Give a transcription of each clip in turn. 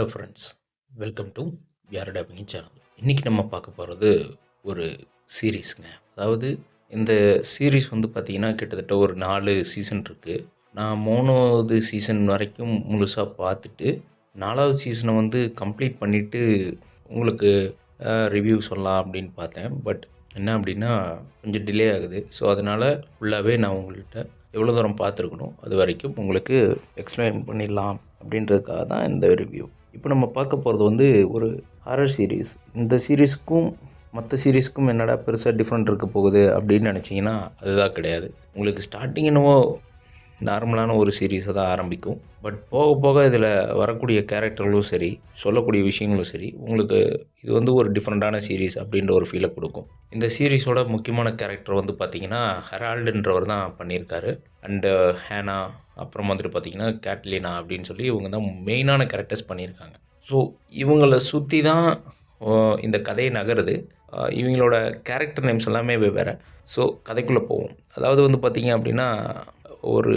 Hello friends, welcome to யாரடா Pinki channel. இன்றைக்கி நம்ம பார்க்க போகிறது ஒரு சீரீஸுங்க. அதாவது இந்த சீரீஸ் வந்து பார்த்திங்கன்னா கிட்டத்தட்ட ஒரு 4 சீசன் இருக்குது. நான் 3வது சீசன் வரைக்கும் முழுசாக பார்த்துட்டு 4வது சீசனை வந்து கம்ப்ளீட் பண்ணிவிட்டு உங்களுக்கு ரிவ்யூ சொல்லலாம் அப்படின்னு பார்த்தேன். பட் என்ன அப்படின்னா கொஞ்சம் டிலே ஆகுது. ஸோ அதனால் ஃபுல்லாகவே நான் உங்கள்கிட்ட எவ்வளோ தூரம் பார்த்துருக்கணும் அது வரைக்கும் உங்களுக்கு எக்ஸ்பிளைன் பண்ணிடலாம் அப்படின்றதுக்காக தான் இந்த ரிவ்யூ. இப்போ நம்ம பார்க்க போகிறது வந்து ஒரு ஹாரர் சீரீஸ். இந்த சீரீஸுக்கும் மற்ற சீரீஸுக்கும் என்னடா பெருசாக டிஃப்ரெண்ட் இருக்க போகுது அப்படின்னு நினச்சிங்கன்னா அதுதான் கிடையாது. உங்களுக்கு ஸ்டார்டிங் என்னவோ நார்மலான ஒரு சீரீஸை தான் ஆரம்பிக்கும். பட் போக போக இதில் வரக்கூடிய கேரக்டர்களும் சரி, சொல்லக்கூடிய விஷயங்களும் சரி, உங்களுக்கு இது வந்து ஒரு டிஃப்ரெண்ட்டான சீரீஸ் அப்படின்ற ஒரு ஃபீலை கொடுக்கும். இந்த சீரீஸோட முக்கியமான கேரக்டர் வந்து பார்த்திங்கன்னா ஹெரால்டுன்றவர் தான் பண்ணியிருக்காரு. அண்டு ஹேனா, அப்புறம் வந்துட்டு பார்த்திங்கன்னா கேட்லினா அப்படின்னு சொல்லி இவங்க தான் மெயினான கேரக்டர்ஸ் பண்ணியிருக்காங்க. ஸோ இவங்கள சுற்றி தான் இந்த கதையை நகருது. இவங்களோட கேரக்டர் நேம்ஸ் எல்லாமே வெவ்வேறு. ஸோ கதைக்குள்ளே போவோம். அதாவது வந்து பார்த்திங்க அப்படின்னா ஒரு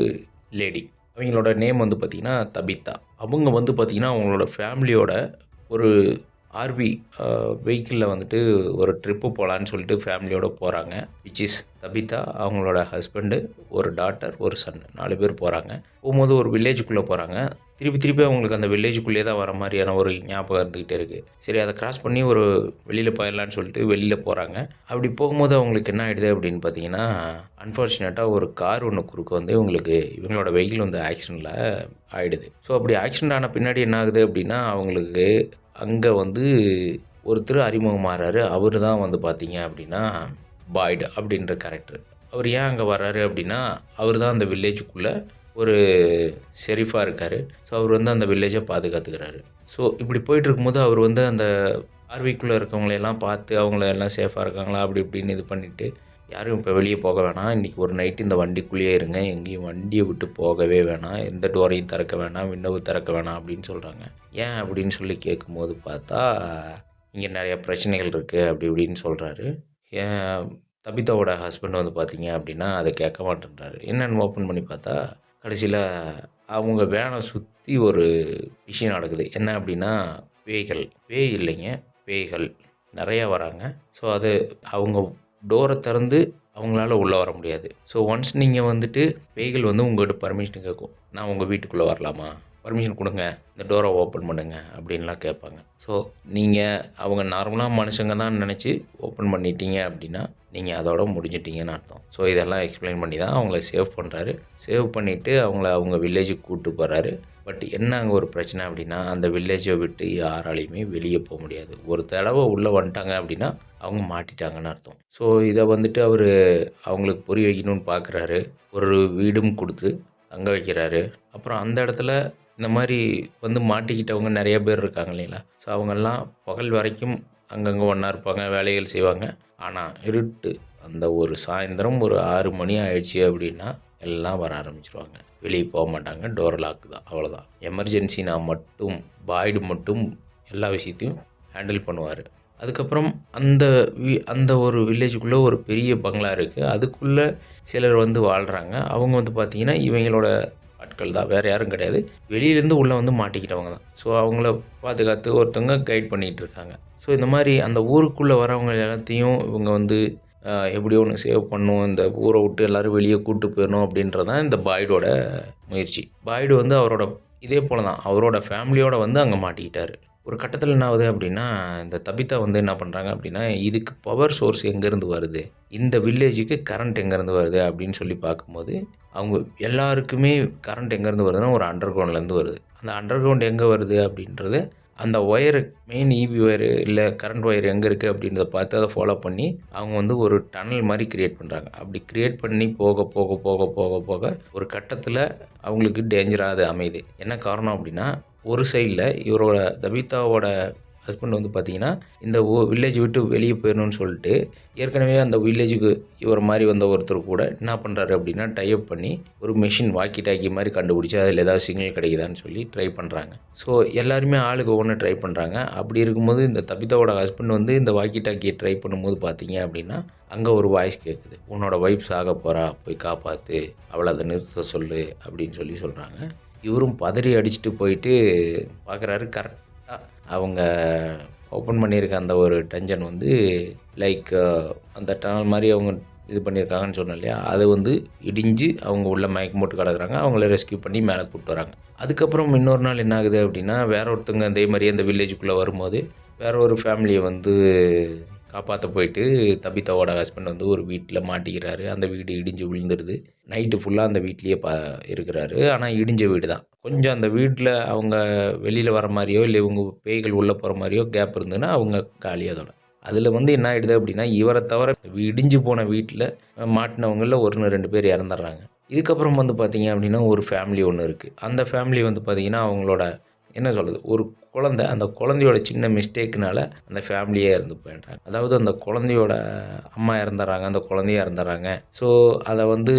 லேடி, அவங்களோட நேம் வந்து பார்த்திங்கன்னா தபிதா. அவங்க வந்து பார்த்திங்கன்னா அவங்களோட ஃபேமிலியோட ஒரு ஆர்வி வெஹிக்கிளில் வந்துட்டு ஒரு ட்ரிப்பு போகலான்னு சொல்லிட்டு ஃபேமிலியோடு போகிறாங்க. விச் இஸ் தபிதா, அவங்களோட ஹஸ்பண்டு, ஒரு டாட்டர், ஒரு சன், 4 பேர் போகிறாங்க. போகும்போது ஒரு வில்லேஜுக்குள்ளே போகிறாங்க. திருப்பி அவங்களுக்கு அந்த வில்லேஜுக்குள்ளே தான் வர மாதிரியான ஒரு ஞாபகம் இருந்துக்கிட்டே இருக்குது. சரி, அதை கிராஸ் பண்ணி ஒரு வெளியில் போயிடலான்னு சொல்லிட்டு வெளியில் போகிறாங்க. அப்படி போகும்போது அவங்களுக்கு என்ன ஆகிடுது அப்படின்னு பார்த்தீங்கன்னா, அன்ஃபார்ச்சுனேட்டாக ஒரு கார் ஒன்று குறுக்க வந்து இவங்களோட வெஹிக்கிள் வந்து ஆக்சிடெண்ட்டில் ஆகிடுது. ஸோ அப்படி ஆக்சிடெண்ட் ஆன பின்னாடி என்ன ஆகுது அப்படின்னா, அவங்களுக்கு அங்கே வந்து ஒருத்தர் அறிமுகமாகறாரு. அவர் தான் வந்து பார்த்தீங்க அப்படின்னா பாய்டு அப்படின்ற கேரக்டர். அவர் ஏன் அங்கே வர்றாரு அப்படின்னா, அவர் தான் அந்த வில்லேஜுக்குள்ளே ஒரு ஷெரீஃபாக இருக்கார். ஸோ அவர் வந்து அந்த வில்லேஜை பாதுகாத்துக்கிறாரு. ஸோ இப்படி போயிட்டுருக்கும்போது அவர் வந்து அந்த ஆர்விக்குள்ளே இருக்கவங்களையெல்லாம் பார்த்து அவங்கள எல்லாம் சேஃபாக இருக்காங்களா அப்படி இப்படின்னு இது பண்ணிவிட்டு, யாரும் இப்போ வெளியே போக வேணாம், இன்றைக்கி ஒரு நைட்டு இந்த வண்டிக்குள்ளேயே இருங்க, எங்கேயும் வண்டியை விட்டு போகவே வேணாம், எந்த டோரையும் திறக்க வேணாம், விண்டோவை திறக்க வேணாம் அப்படின்னு சொல்கிறாங்க. ஏன் அப்படின்னு சொல்லி கேட்கும்போது பார்த்தா, இங்கே நிறைய பிரச்சனைகள் இருக்குது அப்படி இப்படின்னு சொல்கிறாரு. ஏன் தபிதாவோட ஹஸ்பண்ட் வந்து பார்த்தீங்க அப்படின்னா அதை கேட்க மாட்டேன்றாரு. என்னென்னு ஓப்பன் பண்ணி பார்த்தா கடைசியில் அவங்க வேனை சுற்றி ஒரு விஷயம் நடக்குது. என்ன அப்படின்னா பேய் இல்லைங்க, பேய்கள் நிறையா வராங்க. ஸோ அது அவங்க டோரை திறந்து அவங்களால உள்ளே வர முடியாது. ஸோ ஒன்ஸ் நீங்கள் வந்துட்டு பேய்கள் வந்து உங்கள்கிட்ட பர்மிஷன் கேட்கும். நான் உங்கள் வீட்டுக்குள்ளே வரலாமா, பர்மிஷன் கொடுங்க, இந்த டோரை ஓப்பன் பண்ணுங்க அப்படின்லாம் கேட்பாங்க. ஸோ நீங்கள் அவங்க நார்மலாக மனுஷங்க தான் நினச்சி ஓப்பன் பண்ணிட்டீங்க அப்படின்னா நீங்கள் அதோட முடிஞ்சிட்டிங்கன்னு அர்த்தம். ஸோ இதெல்லாம் எக்ஸ்பிளைன் பண்ணி தான் அவங்கள சேவ் பண்ணுறாரு. சேவ் பண்ணிவிட்டு அவங்க வில்லேஜுக்கு கூப்பிட்டு போகிறாரு. பட் என்ன அங்கே ஒரு பிரச்சனை அப்படின்னா, அந்த வில்லேஜை விட்டு யாராலையுமே வெளியே போக முடியாது. ஒரு தடவை உள்ளே வந்துட்டாங்க அப்படின்னா அவங்க மாட்டிட்டாங்கன்னு அர்த்தம். ஸோ இதை வந்துட்டு அவர் அவங்களுக்கு புரிய வைக்கணும்னு பார்க்குறாரு. ஒரு வீடும் கொடுத்து தங்க வைக்கிறாரு. அப்புறம் அந்த இடத்துல இந்த மாதிரி வந்து மாட்டிக்கிட்டவங்க நிறைய பேர் இருக்காங்க இல்லைங்களா? ஸோ அவங்கெல்லாம் பகல் வரைக்கும் அங்கங்கே ஒன்றா இருப்பாங்க, வேலைகள் செய்வாங்க. ஆனால் இருட்டு அந்த ஒரு சாயந்தரம் ஒரு 6 மணி ஆயிடுச்சு அப்படின்னா எல்லாம் வர ஆரம்பிச்சிருவாங்க. வெளியே போக மாட்டாங்க, டோர் லாக் தான், அவ்வளோதான். எமர்ஜென்சினா மட்டும் பாய்டு மட்டும் எல்லா விஷயத்தையும் ஹேண்டில் பண்ணுவார். அதுக்கப்புறம் அந்த ஒரு வில்லேஜுக்குள்ளே ஒரு பெரிய பங்களா இருக்குது. அதுக்குள்ளே சிலர் வந்து வாழ்கிறாங்க. அவங்க வந்து பார்த்திங்கன்னா இவங்களோட ஆட்கள் தான், வேறு யாரும் கிடையாது. வெளியிலேருந்து உள்ளே வந்து மாட்டிக்கிட்டவங்க தான். ஸோ அவங்கள பாதுகாத்து ஒருத்தவங்க கைட் பண்ணிகிட்ருக்காங்க. ஸோ இந்த மாதிரி அந்த ஊருக்குள்ளே வரவங்க எல்லாத்தையும் இவங்க வந்து எப்படியோ ஒன்று சேவ் பண்ணணும், இந்த ஊரை விட்டு எல்லோரும் வெளியே கூப்பிட்டு போயிடணும் அப்படின்றது தான் இந்த பாய்டோட முயற்சி. பாய்டு வந்து அவரோட இதே போல் தான் அவரோட ஃபேமிலியோடு வந்து அங்கே மாட்டிக்கிட்டார். ஒரு கட்டத்தில் என்ன ஆகுது அப்படின்னா, இந்த தபிதா வந்து என்ன பண்ணுறாங்க அப்படின்னா, இதுக்கு பவர் சோர்ஸ் எங்கேருந்து வருது, இந்த வில்லேஜுக்கு கரண்ட் எங்கேருந்து வருது அப்படின்னு சொல்லி பார்க்கும்போது, அவங்க எல்லாருக்குமே கரண்ட் எங்கேருந்து வருதுன்னா ஒரு அண்டர் கிரவுண்ட்லேருந்து வருது. அந்த அண்டர் கிரவுண்ட் எங்கே வருது அப்படின்றது, அந்த ஒயரு மெயின் இபி ஒயரு இல்லை கரண்ட் ஒயர் எங்கே இருக்குது அப்படின்றத பார்த்து அதை ஃபாலோ பண்ணி அவங்க வந்து ஒரு டனல் மாதிரி க்ரியேட் பண்ணுறாங்க. அப்படி க்ரியேட் பண்ணி போக போக போக போக போக ஒரு கட்டத்தில் அவங்களுக்கு டேஞ்சராக அது அமையுது. என்ன காரணம் அப்படின்னா, ஒரு சைடில் இவரோட தபிதாவோட ஹஸ்பண்ட் வந்து பார்த்திங்கன்னா இந்த வில்லேஜ் விட்டு வெளியே போயிடணும்னு சொல்லிட்டு ஏற்கனவே அந்த வில்லேஜுக்கு இவர் மாதிரி வந்த ஒருத்தர் கூட என்ன பண்ணுறாரு அப்படின்னா டைப் பண்ணி ஒரு மெஷின் வாக்கி டாக்கி மாதிரி கண்டுபிடிச்சி அதில் ஏதாவது சிக்னல் கிடைக்குதான்னு சொல்லி ட்ரை பண்ணுறாங்க. ஸோ எல்லாருமே ஆளுக்கு ஒன்று ட்ரை பண்ணுறாங்க. அப்படி இருக்கும்போது இந்த தபிதாவோட ஹஸ்பண்ட் வந்து இந்த வாக்கி டாக்கியை ட்ரை பண்ணும்போது பார்த்தீங்க அப்படின்னா அங்கே ஒரு வாய்ஸ் கேட்குது, உன்னோட ஒய்ஃப் சாக போகிறா, போய் காப்பாற்று, அவளை அதை நிறுத்த சொல்லு அப்படின்னு சொல்லி சொல்கிறாங்க. இவரும் பதறி அடிச்சுட்டு போயிட்டு பார்க்குறாரு. அவங்க ஓப்பன் பண்ணியிருக்க அந்த ஒரு டஞ்சன் வந்து லைக் அந்த டனல் மாதிரி அவங்க இது பண்ணியிருக்காங்கன்னு சொன்னேன் இல்லையா, அது வந்து இடிஞ்சு அவங்க உள்ள மயக்கம் போட்டு கிடக்குறாங்க. அவங்கள ரெஸ்க்யூ பண்ணி மேலே கூப்பிட்டு வராங்க. அதுக்கப்புறம் இன்னொரு நாள் என்ன ஆகுது அப்படின்னா, வேற ஒருத்தவங்க அதே மாதிரியே அந்த வில்லேஜுக்குள்ளே வரும்போது, வேற ஒரு ஃபேமிலியை வந்து காப்பாற்ற போயிட்டு தபிதாவோட ஹஸ்பண்ட் வந்து ஒரு வீட்டில் மாட்டிக்கிறாரு. அந்த வீடு இடிஞ்சு விழுந்துருது. நைட்டு ஃபுல்லாக அந்த வீட்லேயே இருக்கிறாரு. ஆனால் இடிஞ்ச வீடு தான். கொஞ்சம் அந்த வீட்டில் அவங்க வெளியில் வர மாதிரியோ இல்லை இவங்க பேய்கள் உள்ளே போகிற மாதிரியோ கேப் இருந்ததுன்னா அவங்க காலி அதோட. அதில் வந்து என்ன ஆகிடுது அப்படின்னா, இவரை தவிர இடிஞ்சு போன வீட்டில் மாட்டினவங்களில் 1, 2 பேர் இறந்துடுறாங்க. இதுக்கப்புறம் வந்து பார்த்தீங்க அப்படின்னா, ஒரு ஃபேமிலி ஒன்று இருக்குது. அந்த ஃபேமிலி வந்து பார்த்தீங்கன்னா, அவங்களோட என்ன சொல்கிறது, ஒரு குழந்தை, அந்த குழந்தையோட சின்ன மிஸ்டேக்குனால அந்த ஃபேமிலியே இறந்து போயிடுறாங்க. அதாவது அந்த குழந்தையோட அம்மா இறந்துடுறாங்க, அந்த குழந்தையும் இறந்துடுறாங்க. ஸோ அதை வந்து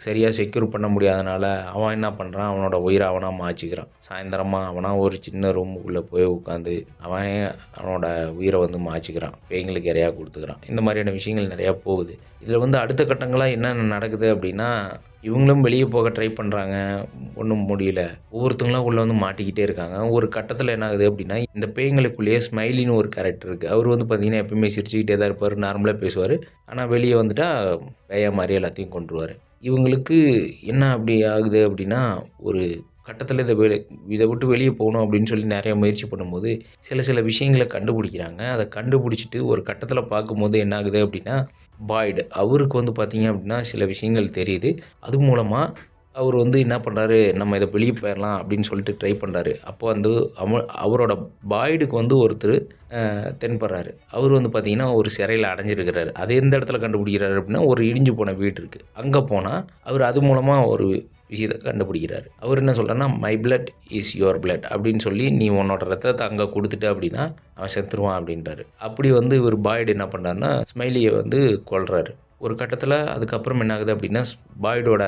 சரியாக செக்யூர் பண்ண முடியாதனால அவன் என்ன பண்ணுறான், அவனோட உயிரை அவனா மாய்ச்சிக்கிறான். சாயந்தரமா அவனா ஒரு சின்ன ரூமுக்குள்ளே போய் உட்காந்து அவனே அவனோட உயிரை வந்து மாய்ச்சிக்கிறான். பேய்களுக்கு இரையா கொடுத்துக்கிறான். இந்த மாதிரியான விஷயங்கள் நிறையா போகுது. இதில் வந்து அடுத்த கட்டங்களாக என்னென்ன நடக்குது அப்படின்னா, இவங்களும் வெளியே போக ட்ரை பண்ணுறாங்க. ஒன்றும் முடியல. ஒவ்வொருத்தங்களா உள்ளே வந்து மாட்டிக்கிட்டே இருக்காங்க. ஒரு கட்டத்தில் என்ன ஆகுது அப்படின்னா, இந்த பேய்களுக்குள்ளேயே ஸ்மைலின்னு ஒரு கேரக்டர் இருக்குது. அவர் வந்து பார்த்தீங்கன்னா, எப்பயுமே சிரிச்சுக்கிட்டே தான் இருப்பார். நார்மலா பேசுவார். ஆனால் வெளியே வந்துட்டா பேயா மாதிரி எல்லாத்தையும் கொன்றுவாரு. இவங்களுக்கு என்ன அப்படி ஆகுது அப்படின்னா, ஒரு கட்டத்தில் இதை விட்டு வெளியே போகணும் அப்படின்னு சொல்லி நிறைய முயற்சி பண்ணும்போது, சில விஷயங்கள கண்டுபிடிக்கிறாங்க. அதை கண்டுபிடிச்சிட்டு ஒரு கட்டத்தில் பார்க்கும்போது என்ன ஆகுது அப்படின்னா, பாய்டு அவருக்கு வந்து பார்த்தீங்க அப்படின்னா, சில விஷயங்கள் தெரியுது. அது மூலமா அவர் வந்து என்ன பண்ணுறாரு, நம்ம இதை வெளியே போயிடலாம் அப்படின்னு சொல்லிட்டு ட்ரை பண்ணுறாரு. அப்போ வந்து அவரோட பாய்டுக்கு வந்து ஒருத்தர் தென்படுறாரு. அவர் வந்து பார்த்தீங்கன்னா, ஒரு சிறையில அடைஞ்சிருக்கிறாரு. அது எந்த இடத்துல கண்டுபிடிக்கிறாரு அப்படின்னா, ஒரு இடிஞ்சு போன வீடு இருக்குது. அங்கே போனா அவர் அது மூலமா ஒரு விஷயத்த கண்டுபிடிக்கிறாரு. அவர் என்ன சொல்றாருன்னா, "my blood is your blood" அப்படின்னு சொல்லி, "நீ உன்னோட ரத்தத்த அங்க குடுத்துட்ட அப்படின்னா, அவன் செத்துருவான்" அப்படின்றாரு. அப்படி வந்து இவரு பாய்டு என்ன பண்றாருன்னா, ஸ்மைலிய வந்து கொல்றாரு. ஒரு கட்டத்தில அதுக்கப்புறம் என்ன ஆகுது அப்படின்னா, பாய்டோட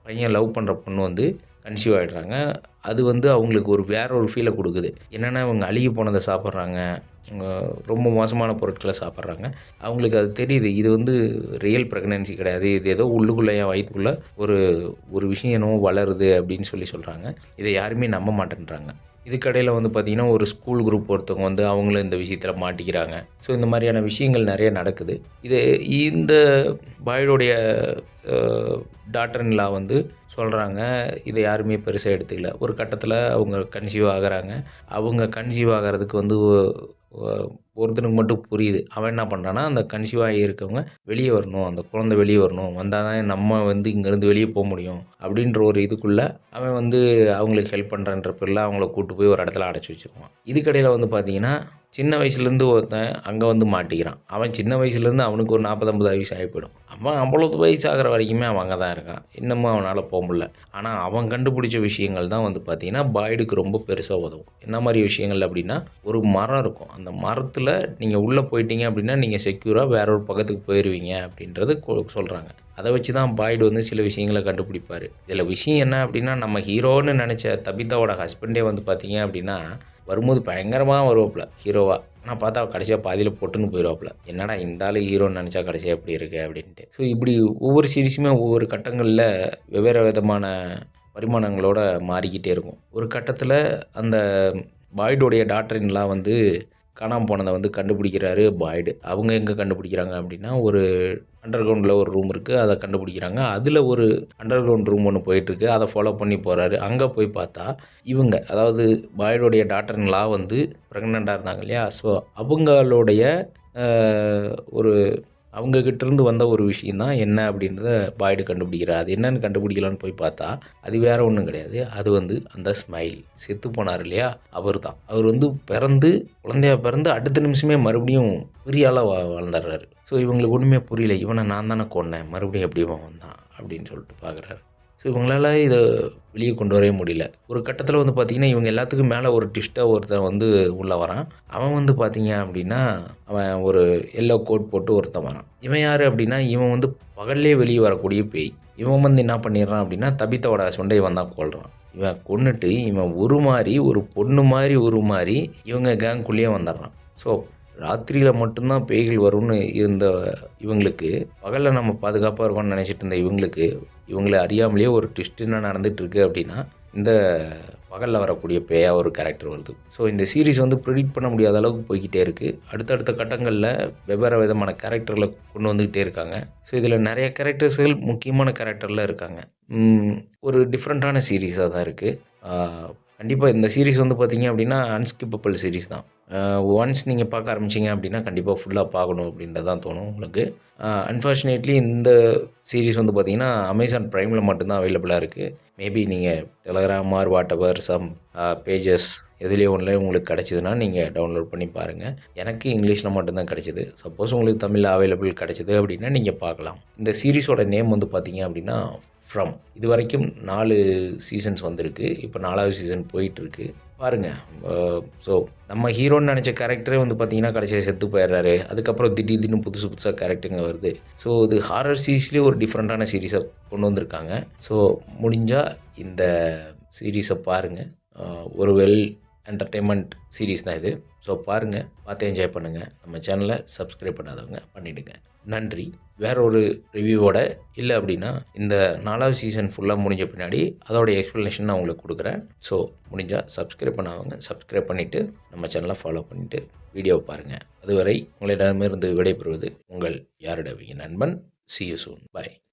பையன் லவ் பண்ற பொண்ணு வந்து கன்சீவ் ஆயிடுறாங்க. அது வந்து அவங்களுக்கு வேற ஒரு ஃபீல குடுக்குது. என்னன்னா, இவங்க அழுகி போனத சாப்பிடுறாங்க. ரொம்ப மோசமான பொருட்கள சாப்பிடுறாங்க. அவங்களுக்கு அது தெரியுது. இது வந்து ரியல் பிரெக்னன்சி கிடையாது. இது ஏதோ உள்ளுக்குள்ள என் வயித்துக்குள்ள ஒரு ஒரு விஷயம் என்னமோ வளருது அப்படின்னு சொல்றாங்க. இத யாருமே நம்ப மாட்டேன்றாங்க. இதுக்கிடையில வந்து பார்த்தீங்கன்னா, ஒரு ஸ்கூல் குரூப் ஒருத்தவங்க வந்து அவங்களும் இந்த விஷயத்தில மாட்டிக்கிறாங்க. ஸோ இந்த மாதிரியான விஷயங்கள் நெறைய நடக்குது. இந்த பாய்டுடைய அ டாட்டர் இன் லா வந்து சொல்றாங்க, இத யாருமே பெருசா எடுத்துக்கல. ஒரு கட்டத்தில அவங்க கன்சீவ் ஆகுறாங்க. அவங்க கன்சீவ் ஆகுறதுக்கு வந்து ஒ ஒருத்தனுக்கு மட்டும் புரியுது. அவன் என்ன பண்றான்னா, அந்த கன்சீவ் ஆகி இருக்கவங்க வெளிய வரணும். அந்த குழந்தை வெளிய வரணும். வந்தா தான் நம்ம வந்து இங்கேருந்து வெளிய முடியும். அப்படின்ற ஒரு இதுக்குள்ள அவன் வந்து அவங்களுக்கு ஹெல்ப் பண்றேன்ற பேர்ல அவங்கள கூட்டு போய் ஒரு இடத்துல அடைச்சு வச்சுருவான். இதுக்கிடையில வந்து பார்த்தீங்கன்னா, சின்ன வயசுலேருந்து ஒருத்தன் அங்க வந்து மாட்டிக்கிறான். அவன் சின்ன வயசுலேருந்து அவனுக்கு ஒரு 40, 50 வயசு ஆகி போயிடும். அவன் அவ்வளவு வயசு ஆகுற வரைக்குமே அவன் அங்க தான் இருக்கான். இன்னமும் அவனால முடில. ஆனா அவன் கண்டுபிடிச்ச விஷயங்கள் தான் வந்து பார்த்தீங்கன்னா, பாய்டுக்கு ரொம்ப பெருசா உதவும். என்ன மாரி விஷயங்கள் அப்படின்னா, ஒரு மரம் இருக்கும். அந்த மரத்தில நீங்க உள்ள போயிட்டீங்க அப்படின்னா, நீங்க செக்யூரா வேற ஒரு பக்கத்துக்கு போயிருவீங்க அப்படின்றது சொல்றாங்க. அத வச்சு தான் பாய்டு வந்து சில விஷயங்கள கண்டுபிடிப்பாரு. இதில விஷயம் என்ன அப்படின்னா, நம்ம ஹீரோன்னு நெனச்ச தபிதாவோட ஹஸ்பண்டே வந்து பார்த்தீங்க அப்படின்னா, வரும்போது பயங்கரமா வருவாப்புல ஹீரோவா. ஆனா பார்த்தா கடைசியா பாதியில பொட்டுன்னு போயிருவாப்புல. என்னடா இந்த ஆளு ஹீரோன்னு நெனச்சா கடைசியா இப்படி இருக்கு அப்படின்ட்டு. ஸோ இப்படி ஒவ்வொரு சீரிஸுமே ஒவ்வொரு கட்டங்கள்ல வெவ்வேறு விதமான பரிமாணங்களோட மாறிக்கிட்டே இருக்கும். ஒரு கட்டத்தில அந்த பாய்டுடைய டாட்டர் இன் லா வந்து காணாம போனத வந்து கண்டுபிடிக்கிறாரு பாய்டு. அவங்க எங்க கண்டுபிடிக்கிறாங்க அப்படின்னா, ஒரு அண்டர் கிரவுண்ட்ல ஒரு ரூம் இருக்கு. அத கண்டுபிடிக்கிறாங்க. அதுல ஒரு அண்டர் கிரவுண்ட் ரூம் ஒண்ணு போயிட்டுருக்கு. அத ஃபாலோ பண்ணி போறாரு. அங்க போய் பார்த்தா, இவங்க அதாவது பாய்டுடைய டாட்டர் இன் லா வந்து பிரெக்னன்ட்டா இருந்தாங்க இல்லையா? ஸோ அவங்களுடைய அ ஒரு அவங்க கிட்டேருந்து வந்த ஒரு விஷயம் தான் என்ன அப்படின்றத பாய்டு கண்டுபிடிக்கிறார். அது என்னன்னு கண்டுபிடிக்கலான்னு போய் பார்த்தா, அது வேற ஒண்ணும் கிடையாது. அது வந்து அந்த ஸ்மைல். செத்து போனாரு இல்லையா? அவர் தான். அவர் வந்து குழந்தையா பிறந்து அடுத்த நிமிஷமே மறுபடியும் பெரிய ஆளா வளர்ந்துடுறாரு. ஸோ இவங்களுக்கு ஒண்ணுமே புரியல. இவன நான் தானே கொன்னேன். மறுபடியும் எப்படி இவன் வந்தான்? அப்படின்னு சொல்லிட்டு பார்க்குறாரு. ஸோ இவங்களால இத வெளிய கொண்டு வரவே முடியல. ஒரு கட்டத்தில வந்து பார்த்தீங்கன்னா, இவங்க எல்லாத்துக்கும் மேல ஒரு ட்விஸ்ட்டா ஒருத்தன் வந்து உள்ள வரான். அவன் வந்து பார்த்தீங்க அப்படின்னா, அவன் ஒரு எல்லோ கோட் போட்டு ஒருத்தன் வரான். இவன் யாரு அப்படின்னா, இவன் வந்து பகல்லேயே வெளிய வரக்கூடிய பேய். இவன் வந்து என்ன பண்ணிடுறான் அப்படின்னா, தபிதாவோட ஹஸ்பண்ட இவன் தான் கொல்றான். இவன் கொன்னுட்டு இவன் உருமாறி ஒரு பொண்ணு மாரி உருமாறி இவங்க கேங்குக்குள்ளேயே வந்துடுறான். ஸோ ராத்திரியில மட்டும் தான் பேய்கள் வரும்னு இருந்த இவங்களுக்கு, பகல்ல நம்ம பாதுகாப்பா இருக்கோம்னு நெனைச்சிட்டு இருந்த இவங்களுக்கு, இவங்கள அறியாமலேயே ஒரு ட்விஸ்ட் என்ன நடந்துட்டு இருக்கு அப்படின்னா, இந்த பகலில் வரக்கூடிய பேயா ஒரு கேரக்டர் வருது. ஸோ இந்த சீரிஸ் வந்து ப்ரிடிக்ட் பண்ண முடியாத அளவுக்கு போய்க்கிட்டே இருக்குது. அடுத்தடுத்த கட்டங்களில் வெவ்வேறு விதமான கேரக்டர்களை கொண்டு வந்துக்கிட்டே இருக்காங்க. ஸோ இதில் நிறைய கேரக்டர்ஸ்கள் முக்கியமான கேரக்டரில் இருக்காங்க. ஒரு டிஃப்ரெண்ட்டான சீரிஸாக தான் இருக்குது. கண்டிப்பாக இந்த சீரிஸ் வந்து பார்த்தீங்க அப்படின்னா அன்ஸ்கிப்பபிள் சீரிஸ் தான். ஒன்ஸ் நீங்கள் பார்க்க ஆரம்பிச்சிங்க அப்படின்னா கண்டிப்பாக ஃபுல்லாக பார்க்கணும் அப்படின்றது தான் தோணும் உங்களுக்கு. அன்ஃபார்ச்சுனேட்லி இந்த சீரிஸ் வந்து பார்த்தீங்கன்னா அமேசான் ப்ரைமில் மட்டும்தான் அவைலபிளாக இருக்குது. மேபி நீங்கள் Telegram or whatever some pages எதுலேயோ ஒன்றில் உங்களுக்கு கிடச்சிதுன்னா நீங்கள் டவுன்லோட் பண்ணி பாருங்கள். எனக்கு இங்கிலீஷில் மட்டும்தான் கிடச்சிது. சப்போஸ் உங்களுக்கு தமிழில் அவைலபிள் கிடச்சிது அப்படின்னா நீங்கள் பார்க்கலாம். இந்த சீரிஸோட நேம் வந்து பார்த்தீங்க அப்படின்னா ஃப்ரம். இது வரைக்கும் 4 சீசன்ஸ் வந்திருக்கு. இப்போ 4வது சீசன் போயிட்டுருக்கு. பாருங்கள். ஸோ நம்ம ஹீரோன்னு நினச்ச கேரக்டரே வந்து பார்த்தீங்கன்னா கடைசியாக செத்து போயிடுறாரு. அதுக்கப்புறம் திடீர்னு புதுசு புதுசாக கேரக்டருங்க வருது. ஸோ இது ஹாரர் சீரிஸ்லேயே ஒரு டிஃப்ரெண்ட்டான சீரிஸை கொண்டு வந்திருக்காங்க. ஸோ முடிஞ்சால் இந்த சீரிஸை பாருங்கள். ஒரு வெல் என்டர்டெயின்மெண்ட் சீரிஸ் தான் இது. ஸோ பாருங்கள், பார்த்து என்ஜாய் பண்ணுங்கள். நம்ம சேனலை சப்ஸ்கிரைப் பண்ணாதவங்க பண்ணிவிடுங்க. நன்றி. வேற ஒரு ரிவ்யூவோட இல்லை அப்படின்னா இந்த 4வது சீசன் ஃபுல்லாக முடிஞ்ச பின்னாடி அதோடைய எக்ஸ்ப்ளனேஷன் நான் உங்களுக்கு கொடுக்குறேன். ஸோ முடிஞ்சால் சப்ஸ்கிரைப் பண்ணாதவங்க சப்ஸ்கிரைப் பண்ணிவிட்டு நம்ம சேனலை ஃபாலோ பண்ணிவிட்டு வீடியோவை பாருங்கள். அதுவரை உங்களிடமிருந்து விடைபெறுவது உங்கள் யாருடைய நண்பன். See you soon. Bye.